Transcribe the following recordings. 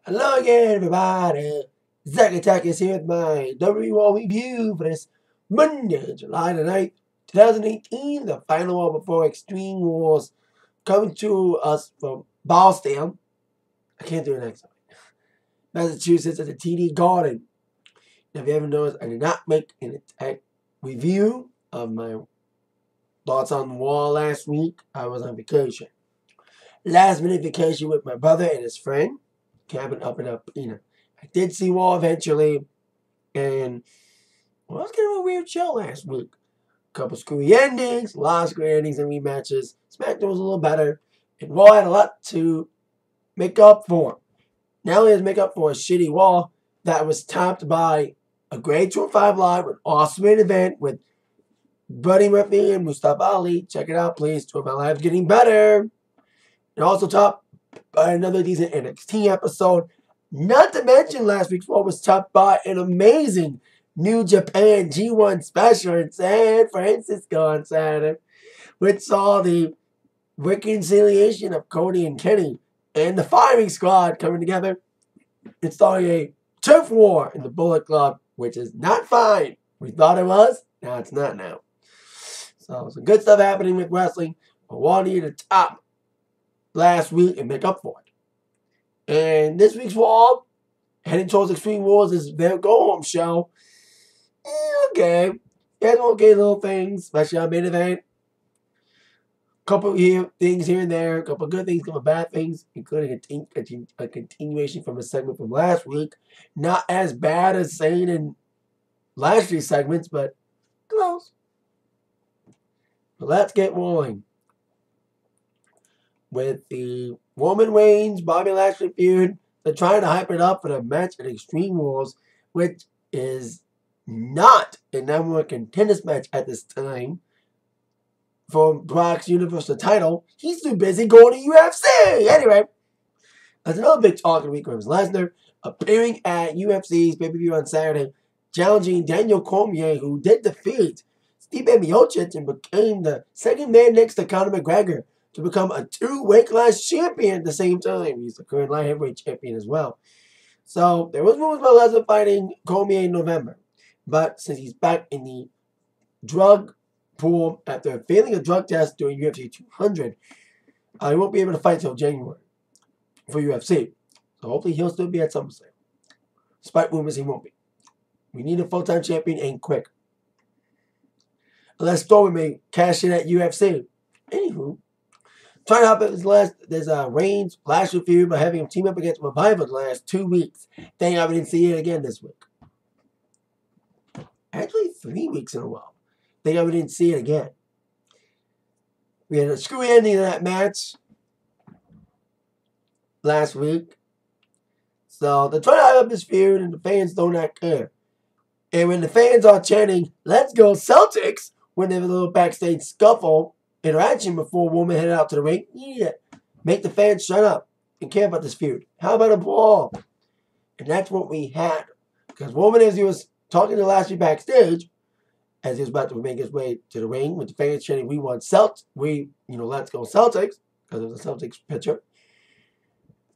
Hello again, everybody. Zack Attack is here with my WWE Raw review for this Monday, July the 9th, 2018, the final one before Extreme Wars, coming to us from Boston. I can't do it next time. Massachusetts at the TD Garden. Now, if you haven't noticed, I did not make an attack review of my thoughts on the Raw last week. I was on vacation. Last minute vacation with my brother and his friend. Cabin up in Alpena. I did see Raw eventually, and well, I was getting a weird show last week. A couple screwy endings, a lot of screwy endings and rematches. SmackDown was a little better, and Raw had a lot to make up for. Not only to make up for a shitty Raw that was topped by a great 2-5 Live, an awesome main event with Buddy Murphy and Mustafa Ali. Check it out, please. 2-5 Live's getting better. And also topped by another decent NXT episode. Not to mention last week's Raw was topped by an amazing New Japan G1 special in San Francisco on Saturday, which saw the reconciliation of Cody and Kenny and the Firing Squad coming together and starting a turf war in the Bullet Club, which is not fine. We thought it was. Now it's not now. So some good stuff happening with wrestling. But Raw needed to top last week and make up for it. And this week's Raw, heading towards Extreme Wars, is their go-home show. Okay. There's okay little things, especially on main event. Couple things here and there, a couple good things, a couple bad things, including a continuation from a segment from last week. Not as bad as saying in last year's segments, but close. But let's get rolling with the Roman Reigns, Bobby Lashley feud. They're trying to hype it up for the match at Extreme Wars, which is not a number one contenders match at this time for Brock's Universal title. He's too busy going to UFC. Anyway, there's another big talk of the week was Lesnar appearing at UFC's pay-per-view on Saturday, challenging Daniel Cormier, who did defeat Stipe Miocic and became the second man next to Conor McGregor to become a 2-weight class champion at the same time. He's the current light heavyweight champion as well. So there was rumors about Lesnar fighting Cormier in November. But since he's back in the drug pool after failing a drug test during UFC 200, he won't be able to fight till January for UFC. So hopefully he'll still be at SummerSlam. Despite rumors he won't be. We need a full-time champion and quick. Unless Strowman may cash in at UFC. Anywho, trying to help there's a Reigns Lashley feud by having him team up against Revival the last 2 weeks. Thank God we didn't see it again this week. Actually, 3 weeks in a row. Thank God we didn't see it again. We had a screwy ending of that match last week. So they're trying to hype up this feud and the fans do not care. And when the fans are chanting, "Let's go Celtics," when they have a little backstage scuffle interaction before Roman headed out to the ring, make the fans shut up and care about this feud. How about a brawl? And that's what we had. Because Roman, as he was talking to Lashley backstage, as he was about to make his way to the ring, with the fans chanting, "We want Celtics," let's go Celtics, because it was a Celtics pitcher.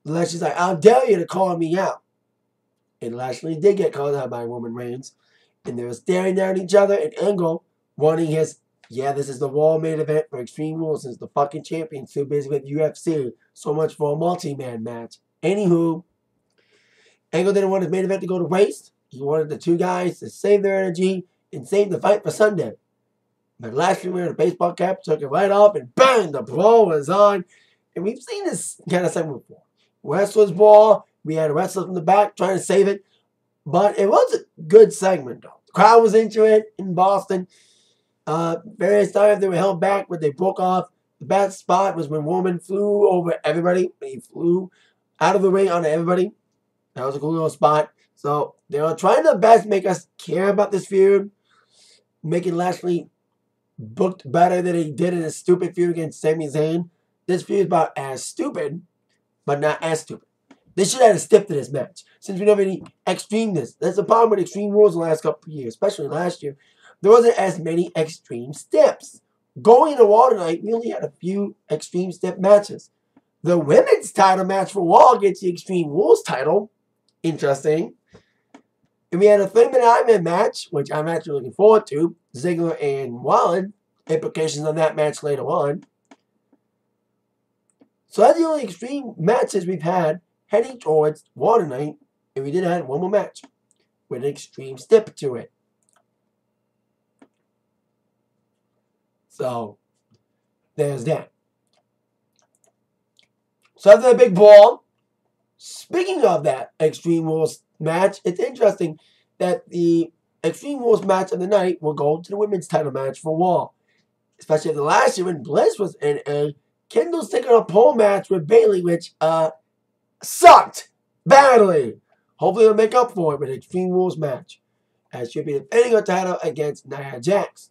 Lashley's like, "I'll dare you to call me out." And Lashley did get called out by Roman Reigns. And they were staring down at each other, and Angle wanting his, this is the Raw main event for Extreme Rules since the fucking champion's too busy with UFC. So much for a multi-man match. Anywho, Angle didn't want his main event to go to waste. He wanted the two guys to save their energy and save the fight for Sunday. But Lashley wearing a baseball cap took it right off, and bang, the brawl was on. And we've seen this kind of segment before. Wrestlers brawl. We had a wrestler from the back trying to save it. But it was a good segment, though. The crowd was into it in Boston. Various times they were held back, but they broke off. The best spot was when Roman flew over everybody. He flew out of the ring onto everybody. That was a cool little spot. So they were trying their best to make us care about this feud, making Lashley booked better than he did in his stupid feud against Sami Zayn. This feud is about as stupid, but not as stupid. They should have had a stiff to this match, since we don't have any extremeness. That's the problem with Extreme Rules the last couple of years, especially last year. There wasn't as many extreme steps. Going into Raw tonight, we only had a few extreme step matches. The women's title match for Raw gets the Extreme Rules title. Interesting. And we had a 3-minute Iron match, which I'm actually looking forward to. Ziggler and Wallen. Implications on that match later on. So that's the only Extreme matches we've had heading towards Raw tonight. And we did have one more match with an Extreme stip to it. So, there's that. So after that big brawl, speaking of that Extreme Rules match, it's interesting that the Extreme Rules match of the night will go to the women's title match for Raw. Especially after last year when Bliss was in a Kendall's taking a pole match with Bayley, which sucked badly. Hopefully they'll make up for it with an Extreme Rules match. As she'll be defending her title against Nia Jax.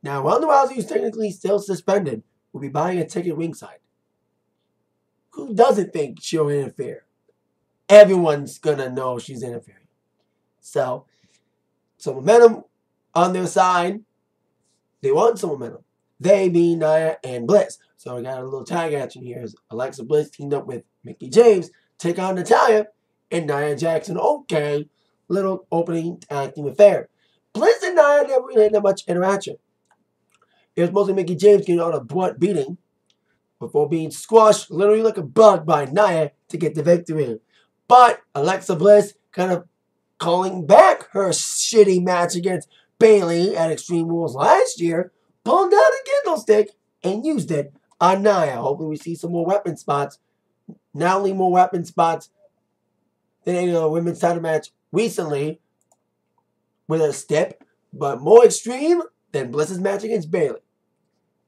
Now, Ronda Rousey, who's technically still suspended, will be buying a ticket ringside. Who doesn't think she'll interfere? Everyone's gonna know she's interfering. So momentum on their side. They want some momentum. They being Nia and Bliss. So we got a little tag action here. As Alexa Bliss teamed up with Mickie James, take on Natalya and Nia Jackson. Okay, little opening tag team affair. Bliss and Nia never really had that much interaction. It was mostly Mickie James getting on a blunt beating before being squashed literally like a bug by Nia to get the victory. But Alexa Bliss kind of calling back her shitty match against Bayley at Extreme Rules last year, pulled out a candlestick and used it on Nia. Hopefully we see some more weapon spots. Not only more weapon spots than any other women's title match recently with a stip, but more extreme than Bliss's match against Bayley.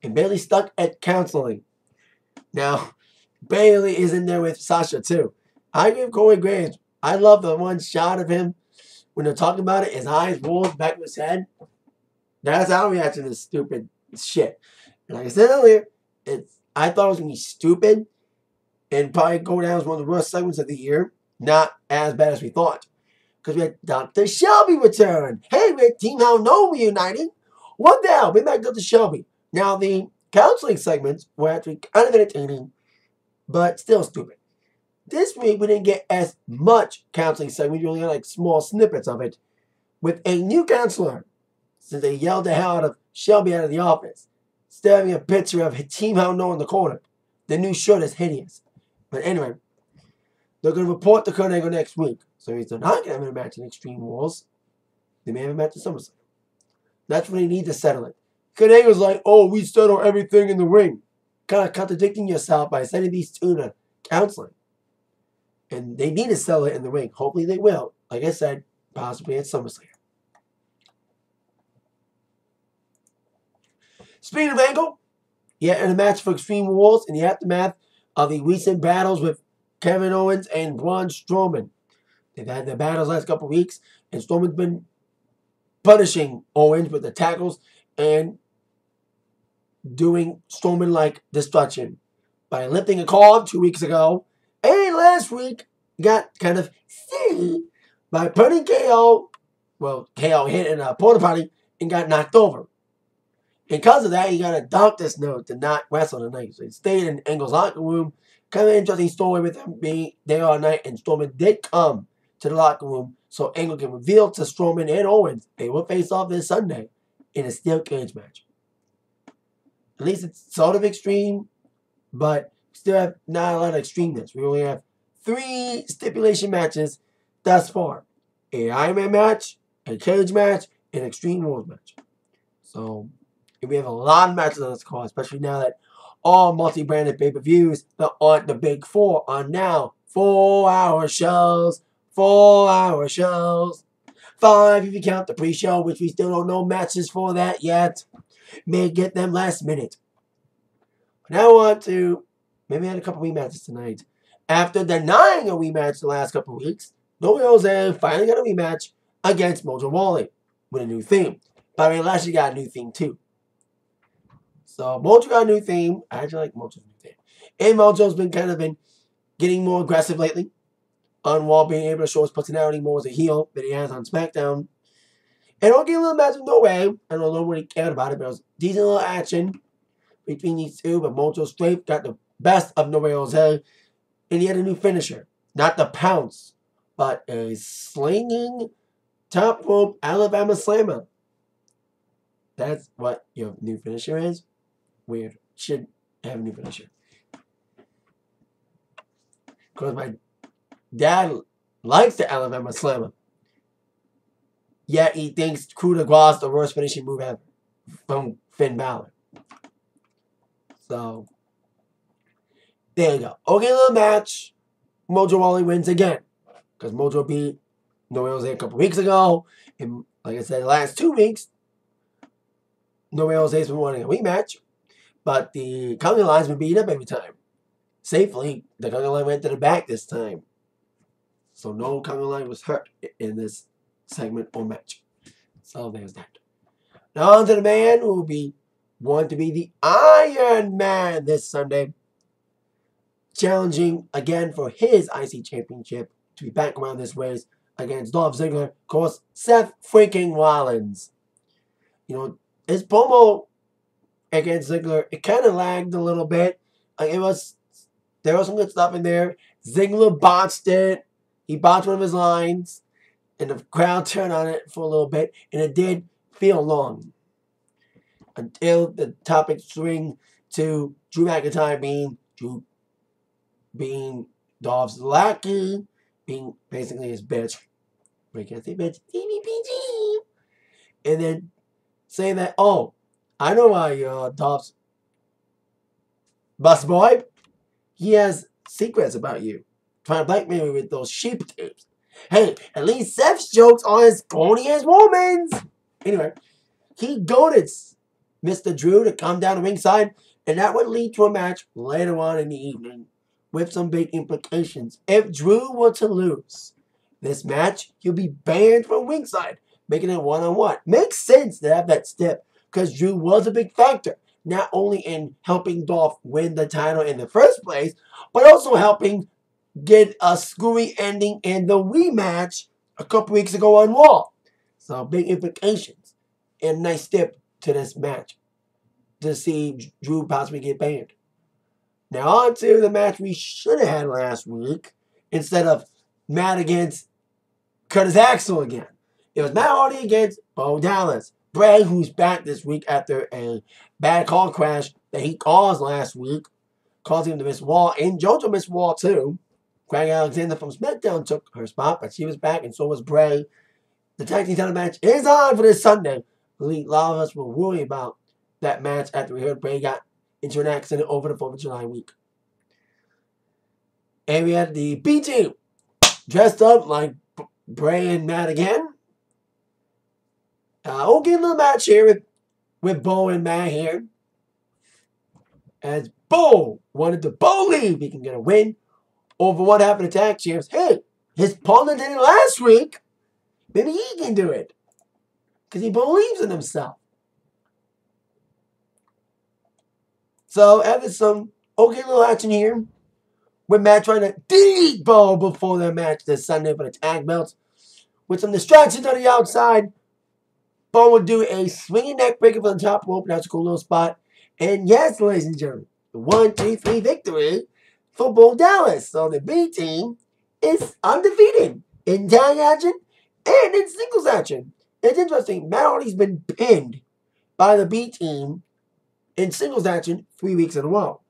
And Bayley stuck at counseling. Now, Bayley is in there with Sasha too. I give Corey Graves. I love the one shot of him when they're talking about it. His eyes rolled back in his head. That's how I react to this stupid shit. And like I said earlier, I thought it was going to be stupid and probably go down as one of the worst segments of the year. Not as bad as we thought. Because we had Dr. Shelby return. Hey, we had Team How No reuniting. What the hell? Bring back Dr. Shelby. Now, the counseling segments were actually kind of entertaining, but still stupid. This week, we didn't get as much counseling segments. We only got like small snippets of it with a new counselor. Since they yelled the hell out of Shelby out of the office. Still having a picture of Team How No in the corner. The new shirt is hideous. But anyway, they're going to report to Kurt Angle next week. So if they're not going to have a match in Extreme Rules, they may have a match in SummerSlam. That's when they need to settle it. Kurt Angle's like, oh, we settle everything in the ring. Kind of contradicting yourself by sending these two to counseling. And they need to settle it in the ring. Hopefully they will. Like I said, possibly at SummerSlam. Speaking of Angle, in a match for Extreme Rules in the aftermath of the recent battles with Kevin Owens and Braun Strowman. They've had their battles last couple weeks, and Strowman's been punishing Owens with the tackles and doing Strowman-like destruction by lifting a call 2 weeks ago, and last week got kind of silly by putting KO. Well, KO hit in a porta potty and got knocked over. Because of that, he got a doctor's note to not wrestle tonight. So he stayed in Angle's locker room. Kind of interesting story with him being there all night, and Strowman did come to the locker room so Angle can reveal to Strowman and Owens they will face off this Sunday in a steel cage match. At least it's sort of extreme, but still have not a lot of extremeness. We only have 3 stipulation matches thus far. An Iron Man match, a cage match, and an Extreme Rules match. So we have a lot of matches on this card, especially now that all multi-branded pay-per-views that aren't the big 4 are now 4-hour shows. 4-hour shows. 5 if you count the pre-show, which we still don't know matches for that yet. May get them last minute. Now on to, maybe had a couple rematches tonight. After denying a rematch the last couple weeks, Noe Jose finally got a rematch against Mojo Rawley with a new theme. By the way, Lashley got a new theme too. So Mojo got a new theme. I actually like Mojo's new theme. And Mojo's been getting more aggressive lately. On Raw, being able to show his personality more as a heel than he has on SmackDown. And I'll get a little match with No Way. I don't know what he cared about it, but it was decent little action between these two. But Mojo straight got the best of No Way Jose. And he had a new finisher. Not the pounce, but a slinging top rope Alabama slammer. That's what your new finisher is? Weird. Should have a new finisher. Because my dad likes the Alabama slammer. Yet he thinks coup de grace the worst finishing move ever from Finn Balor. So, there you go. Okay, little match. Mojo Rawley wins again. Because Mojo beat No Way Jose a couple weeks ago. And like I said, the last 2 weeks, No Way Jose's been wanting a rematch. But the Conga Line's been beaten up every time. Safely, the Conga Line went to the back this time. So no Conga Line was hurt in this segment or match. So there's that. Now on to the man who will want to be the Iron Man this Sunday. Challenging again for his IC Championship to be back around this race against Dolph Ziggler. Of course, Seth freaking Rollins. You know, his promo against Ziggler, it kind of lagged a little bit. There was some good stuff in there. Ziggler botched it. He botched one of his lines. And the crowd turned on it for a little bit. And it did feel long. Until the topic swing to Drew McIntyre being Dolph's lackey. Being basically his bitch. We can't say bitch. PG. And then saying that, oh, I know why Dolph's busboy. He has secrets about you. Trying to blackmail you with those sheep tapes. Hey, at least Seth's jokes aren't as corny as Roman's. Anyway, he goaded Mr. Drew to come down the ringside, and that would lead to a match later on in the evening with some big implications. If Drew were to lose this match, he'll be banned from ringside, making it one-on-one. Makes sense to have that step, because Drew was a big factor, not only in helping Dolph win the title in the first place, but also helping get a screwy ending in the rematch a couple weeks ago on Raw. So big implications and nice step to this match to see Drew possibly get banned. Now on to the match we should have had last week instead of Matt against Curtis Axel again. It was Matt Hardy against Bo Dallas. Bray, who's back this week after a bad car crash that he caused last week, causing him to miss Raw, and JoJo missed Raw too. Greg Alexander from SmackDown took her spot, but she was back, and so was Bray. The tag team title match is on for this Sunday. A lot of us were worried about that match after we heard Bray got into an accident over the 4th of July week. And we had the B team dressed up like Bray and Matt again. Okay, little match here with Bo and Matt here. As Bo wanted to believe he can get a win over what happened to tag champs. Hey, his partner did it last week. Maybe he can do it. Because he believes in himself. So, after some okay little action here, with Matt trying to beat Bo before their match this Sunday for the tag belts. With some distractions on the outside, Bo would do a swinging neck breaker from the top rope. That's a cool little spot. And yes, ladies and gentlemen, the 1-2-3 victory for Bo Dallas. So the B team is undefeated in tag action and in singles action. It's interesting. Matt Hardy's been pinned by the B team in singles action 3 weeks in a row.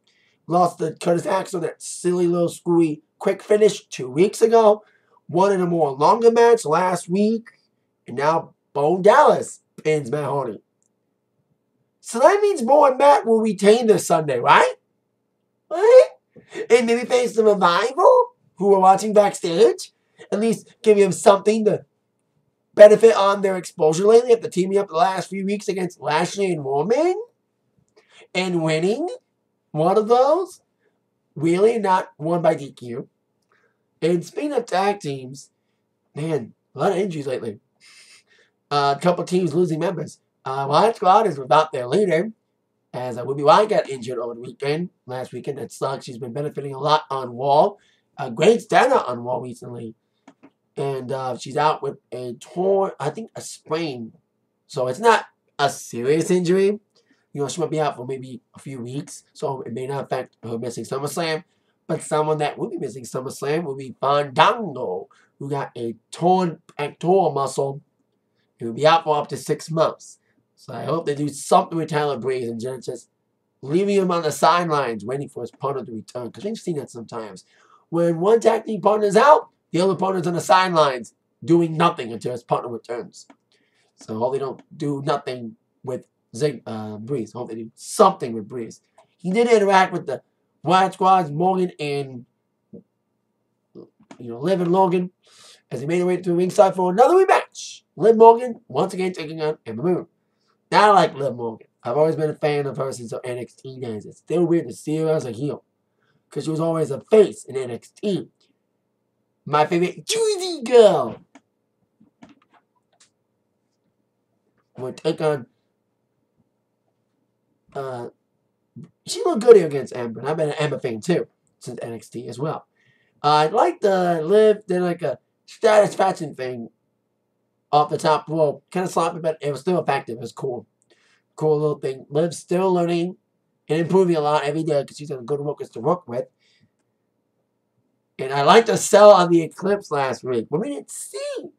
Lost to Curtis Axel, that silly little screwy quick finish 2 weeks ago. Won in a more longer match last week. And now Bo Dallas pins Matt Hardy. So that means Bo and Matt will retain this Sunday, right? Right? And maybe face the Revival, who are watching backstage. At least give them something to benefit on their exposure lately after teaming up the last few weeks against Lashley and Roman. And winning one of those. Really not won by DQ. And speaking of tag teams, man, a lot of injuries lately. A couple teams losing members. Riot Squad is without their leader, as Ruby Riott got injured over the last weekend. That sucks. She's been benefiting a lot on Raw. Great standout on Raw recently. And she's out with a torn, I think a sprain. So it's not a serious injury. she might be out for maybe a few weeks, so it may not affect her missing SummerSlam. But someone that will be missing SummerSlam will be Fandango, who got a torn pectoral muscle. He will be out for up to 6 months. So I hope they do something with Tyler Breeze and just leaving him on the sidelines waiting for his partner to return. Because we've seen that sometimes. When one tag team partner is out, the other partner's on the sidelines doing nothing until his partner returns. So I hope they don't do nothing with Breeze. I hope they do something with Breeze. He did interact with the Wyatt Squad's Morgan and Liv and Logan as he made their way to the ringside for another rematch. Liv Morgan once again taking on Ember Moon. Now I like Liv Morgan. I've always been a fan of her since her NXT days. It's still weird to see her as a heel because she was always a face in NXT. My favorite Juicy Girl would take on. She looked good here against Ember, and I've been an Ember fan too since NXT as well. I like the Liv did like a satisfaction thing off the top rope, kind of sloppy, but it was still effective. It was cool. Cool little thing. Liv's still learning and improving a lot every day because she's got good workers to work with. And I liked the sell on the Eclipse last week. But we didn't see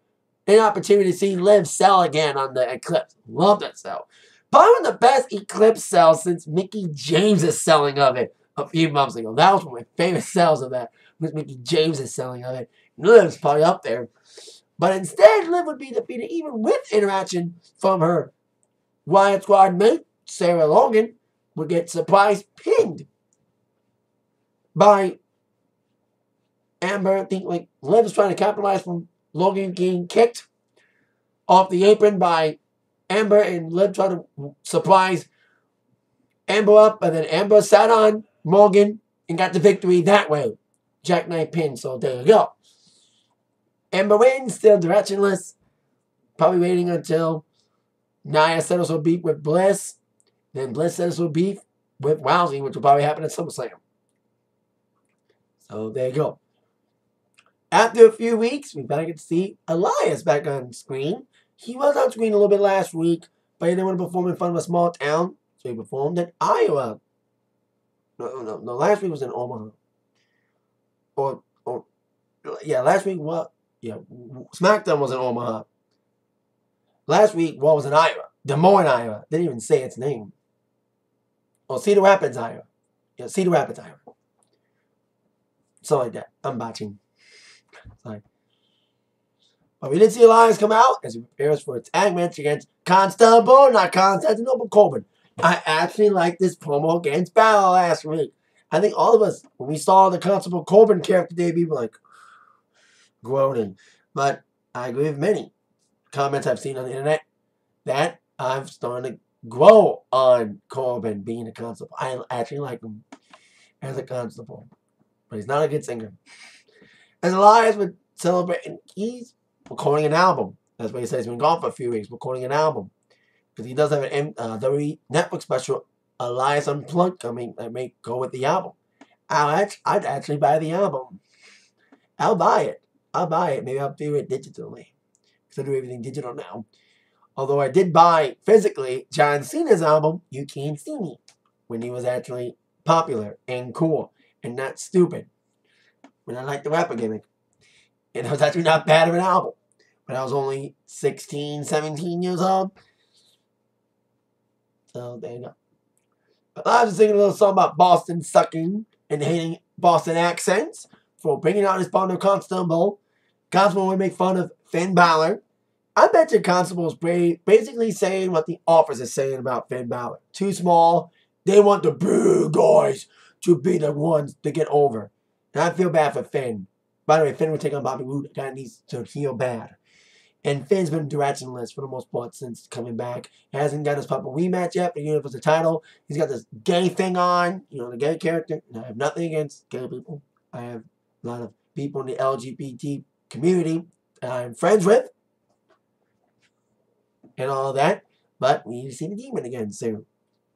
an opportunity to see Liv sell again on the Eclipse. Love that sell. Probably one of the best Eclipse sells since Mickie James' selling of it a few months ago. That was one of my favorite sells of that, was Mickie James' selling of it. Liv's probably up there. But instead, Liv would be defeated even with interaction from her Wyatt Squad mate, Sarah Logan, would get surprise pinned by Amber. I think like Liv was trying to capitalize from Logan getting kicked off the apron by Amber, and Liv tried to surprise Amber up, and then Amber sat on Morgan and got the victory that way. Jackknife pin, so there you go. Amber wins, still directionless. Probably waiting until Nia settles her beef with Bliss. Then Bliss settles her beef with Rousey, which will probably happen at SummerSlam. So there you go. After a few weeks, we finally get to see Elias back on screen. He was on screen a little bit last week, but he didn't want to perform in front of a small town, so he performed in Iowa. No, last week was in Omaha. Last week, SmackDown was in Omaha. Last week, was in Iowa. Des Moines, Iowa. Didn't even say its name. Oh, Cedar Rapids, Iowa. Yeah, Cedar Rapids, Iowa. Something like that. I'm botching. Sorry. But we did see Elias come out as he prepares for a tag match against Constantinople Corbin. I actually liked this promo against Balor last week. I think all of us, when we saw the Constable Corbin character debut, were like groaning. But I agree with many comments I've seen on the internet that I'm starting to grow on Corbin being a constable. I actually like him as a constable, but he's not a good singer. As Elias would celebrate, and he's recording an album. That's what he says. He's been gone for a few weeks, recording an album because he does have an WWE Network special, Elias Unplugged, coming that may go with the album. I'd actually buy the album. I'll buy it. Maybe I'll do it digitally. I do everything digital now. Although I did buy physically John Cena's album, You Can't See Me, when he was actually popular and cool and not stupid. When I liked the rapper gimmick. And it was actually not bad of an album. When I was only 16, 17 years old. So there you go. But I was singing a little song about Boston sucking and hating Boston accents for bringing out his partner Constable. Constable would make fun of Finn Balor. I bet you Constable is basically saying what the Office is saying about Finn Balor. Too small. They want the big guys to be the ones to get over. And I feel bad for Finn. By the way, Finn would take on Bobby Roode. Guy needs to heal bad. And Finn's been directionless for the most part since coming back. He hasn't got his proper rematch yet for the Universal title. He's got this gay thing on, the gay character. And I have nothing against gay people. I have a lot of people in the LGBT community that I'm friends with. And all that. But we need to see the demon again soon.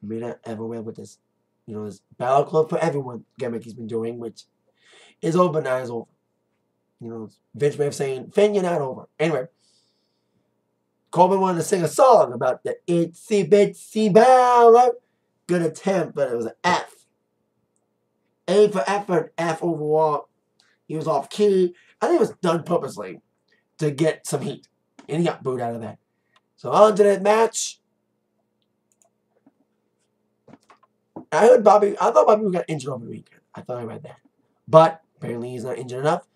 We may not ever wear with this, this Battle Club for Everyone gimmick he's been doing, which is over, now is over. Vince way of saying, Finn, you're not over. Anyway, Corbin wanted to sing a song about the itsy bitsy Balor. good attempt, but it was an F. A for effort, F overall. He was off key. I think it was done purposely to get some heat. And he got booed out of that. So on to that match. I thought Bobby got injured over the weekend. I thought I read that. But apparently he's not injured enough.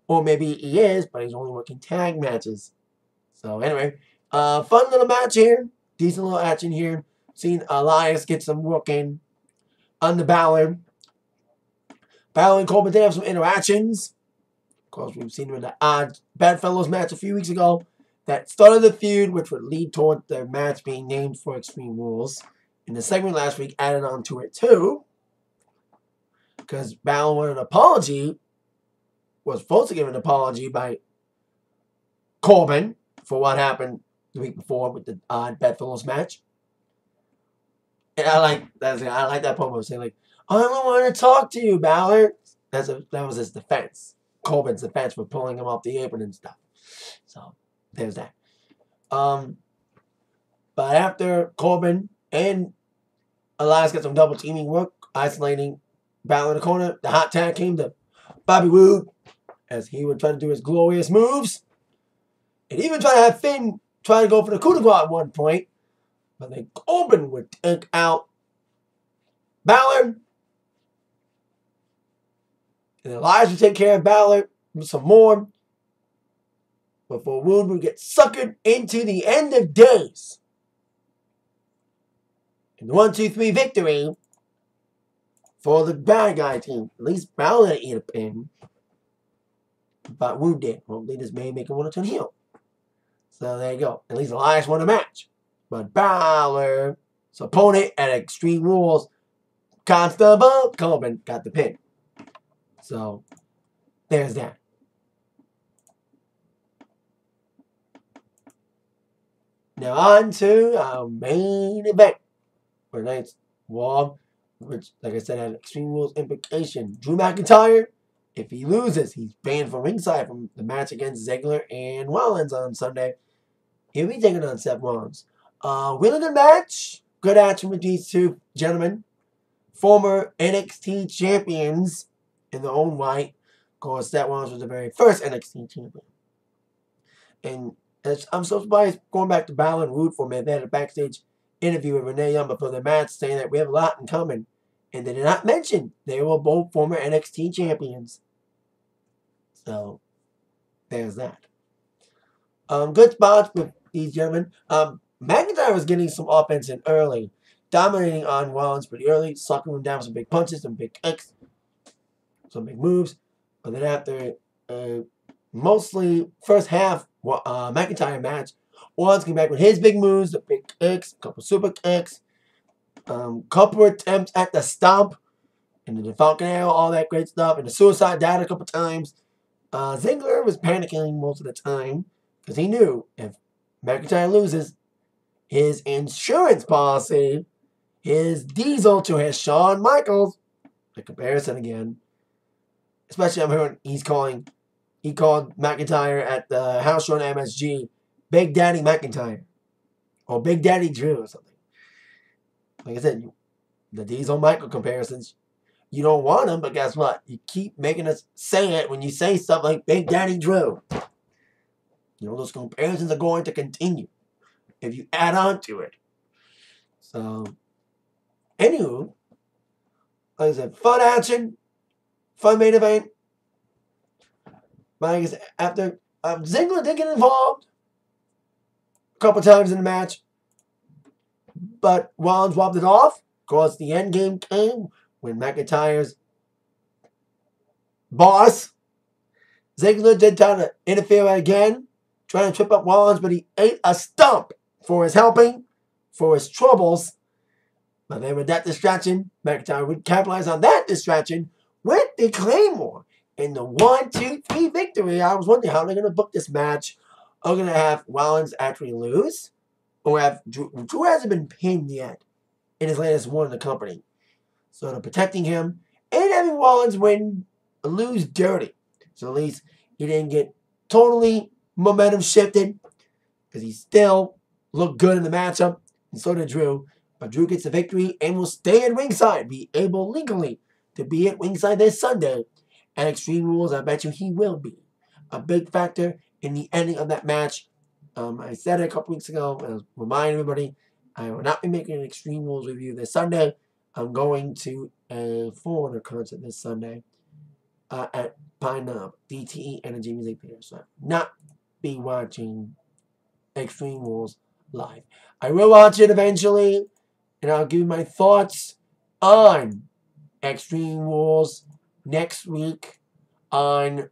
Or maybe he is, but he's only working tag matches. So anyway, fun little match here. Decent little action here. Seeing Elias get some work in on the Balor. Balor and Corbin did have some interactions. Of course, we've seen them in the Bedfellows match a few weeks ago. That started the feud, which would lead toward the match being named for Extreme Rules. In the segment last week, added on to it too. Because Balor wanted an apology. Was supposed to give an apology by Corbin for what happened the week before with the Bedfellows match. And I like that promo saying like, I don't want to talk to you, Balor. That was his defense. Corbin's defense for pulling him off the apron and stuff. So there's that. But after Corbin and Elias got some double teaming work, isolating Balor in the corner, the hot tag came to Bobby Roode as he would try to do his glorious moves. And even try to have Finn try to go for the coup de grace at one point. But then Corbin would take out Balor. And Elias would take care of Balor some more. Before Roode would get suckered into the end of days. And the 1-2-3 victory for the bad guy team. At least Balor didn't eat a pin. But Roode did. Hopefully this may make him want to turn heel. So there you go. At least Elias won a match. But Balor's opponent at Extreme Rules, Constable Corbin, got the pin. So there's that. Now on to our main event for tonight's Raw, which, like I said, had Extreme Rules implication. Drew McIntyre, if he loses, he's banned from ringside from the match against Ziggler and Rollins on Sunday. He'll be taking on Seth Rollins. Really good match. Good action with these two gentlemen. Former NXT champions in their own right. Of course, Seth Rollins was the very first NXT champion. And I'm so surprised, going back to Balor and Roode for a minute, they had a backstage interview with Renee Young before the match saying that we have a lot in common. And they did not mention they were both former NXT champions. So, there's that. Good spots with these gentlemen. McIntyre was getting some offense in early, dominating on Rollins pretty early, sucking him down with some big punches, some big kicks, some big moves. But then after mostly first half McIntyre match, Rollins came back with his big moves, the big kicks, a couple super kicks, couple attempts at the stomp, and the Falcon Arrow, all that great stuff, and the suicide dive a couple times. Ziggler was panicking most of the time because he knew if McIntyre loses, his insurance policy, his diesel to his Shawn Michaels, the comparison again, especially I'm hearing he called McIntyre at the house show on MSG Big Daddy McIntyre or Big Daddy Drew or something. Like I said, the Diesel Michael comparisons, you don't want them, but guess what? You keep making us say it when you say stuff like Big Daddy Drew. You know, those comparisons are going to continue if you add on to it. So, anywho, like I said, fun action, fun main event. But like I said, after Ziggler did get involved a couple times in the match, but Rollins whopped it off. Of course, the end game came when McIntyre's boss, Ziggler, did try to interfere again, trying to trip up Rollins, but he ate a stump for his helping, for his troubles. But then with that distraction, McIntyre would capitalize on that distraction with the Claymore. In the 1-2-3 victory, I was wondering how they're going to book this match. Are they going to have Rollins actually lose? Or have Drew hasn't been pinned yet in his latest one in the company. So they're protecting him and having Rollins lose dirty. So at least he didn't get totally momentum shifted because he still looked good in the matchup. And so did Drew. but Drew gets the victory and will stay at ringside, be able legally to be at ringside this Sunday. At Extreme Rules, I bet you he will be a big factor in the ending of that match. I said it a couple weeks ago, and I'll remind everybody, I will not be making an Extreme Rules review this Sunday. I'm going to a Foreigner concert this Sunday at Pine Knob, DTE Energy Music Theater. So I will not be watching Extreme Rules live. I will watch it eventually, and I'll give you my thoughts on Extreme Rules next week on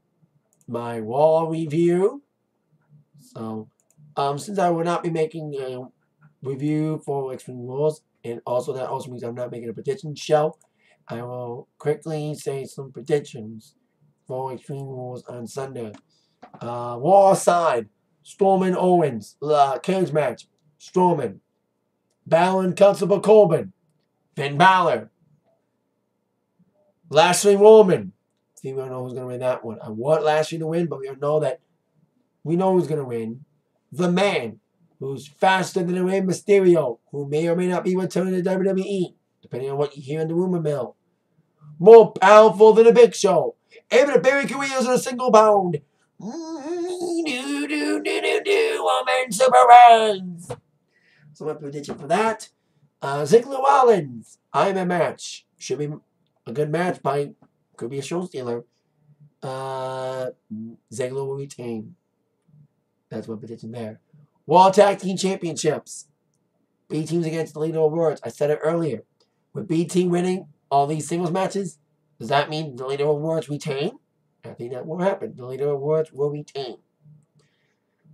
my Raw review. So, since I will not be making a review for Extreme Rules, and also that also means I'm not making a prediction show, I will quickly say some predictions for Extreme Rules on Sunday. Raw side, Strowman Owens, cage match, Strowman. Balor Constable Corbin, Finn Balor. Lashley Roman. See, we don't know who's going to win that one. I want Lashley to win, but we don't know that. We know who's going to win. The Man, who's faster than the Rey Mysterio, who may or may not be returning to WWE, depending on what you hear in the rumor mill. More powerful than a Big Show, able to bury careers in a single pound. Woman Super Runs. So my prediction for that. Ziggler Rollins, I'm a match. Should be a good match, but could be a show stealer. Ziggler will retain. That's my prediction there. Raw Tag Team Championships. B teams against the Leader of Words. I said it earlier. With B team winning all these singles matches, does that mean the Leader of Words retain? I think that will happen. The Leader of Words will retain.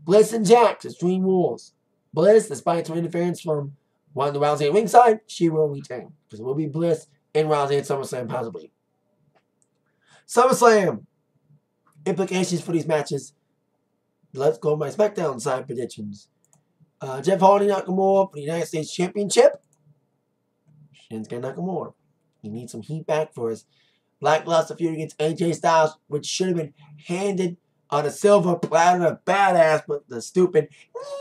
Bliss and Jax, Extreme Rules. Bliss, despite some interference from Ronda Rousey at ringside, she will retain. Because it will be Bliss and Rousey at SummerSlam, possibly. SummerSlam. Implications for these matches. Let's go my SmackDown side predictions. Jeff Hardy Nakamura for the United States Championship. Shinsuke Nakamura. He needs some heat back for his lackluster feud against AJ Styles, which should have been handed on a silver platter. Badass, but the stupid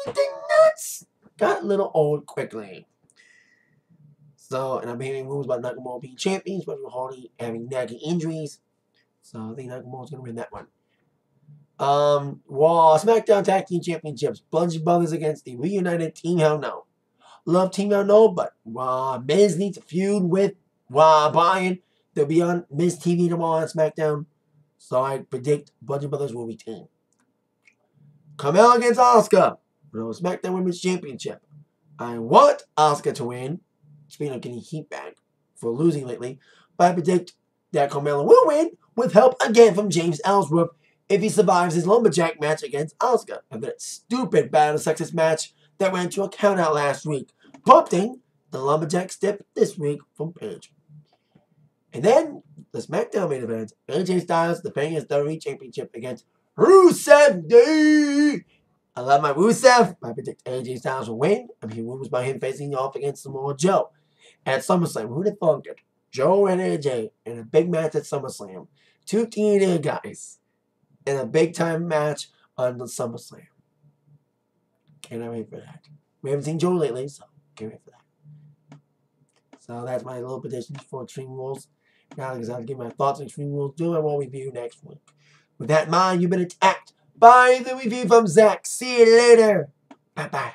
nuts got a little old quickly. So, and I'm hearing rumors about Nakamura being champions, but Hardy having nagging injuries. So I think Nakamura's going to win that one. Raw SmackDown Tag Team Championships. Bludgeon Brothers against the reunited Team Hell No. Love Team Hell No, but Miz needs a feud with Bryan. They'll be on Miz TV tomorrow on SmackDown. So I predict Bludgeon Brothers will retain. Carmella against Asuka for the SmackDown Women's Championship. I want Asuka to win. Speaking of getting heat back for losing lately. But I predict that Carmella will win with help again from James Ellsworth if he survives his lumberjack match against Asuka. After that stupid Battle of Sexes match that went to a countout last week. Prompting the lumberjack step this week from Paige. And then the SmackDown main event, AJ Styles defending his WWE Championship against Rusev Day. I love my Rusev. I predict AJ Styles will win. I'm hearing rumors about him facing off against Samoa Joe at SummerSlam. Who'd have thought it? Joe and AJ in a big match at SummerSlam. Two TNA guys in a big time match on the SummerSlam. Can't wait for that. We haven't seen Joe lately, so can't wait for that. So that's my little predictions for Extreme Rules. Now, because I'll give my thoughts on Extreme Rules, do I will review next week. With that in mind, you've been attacked by the review from Zach. See you later. Bye-bye.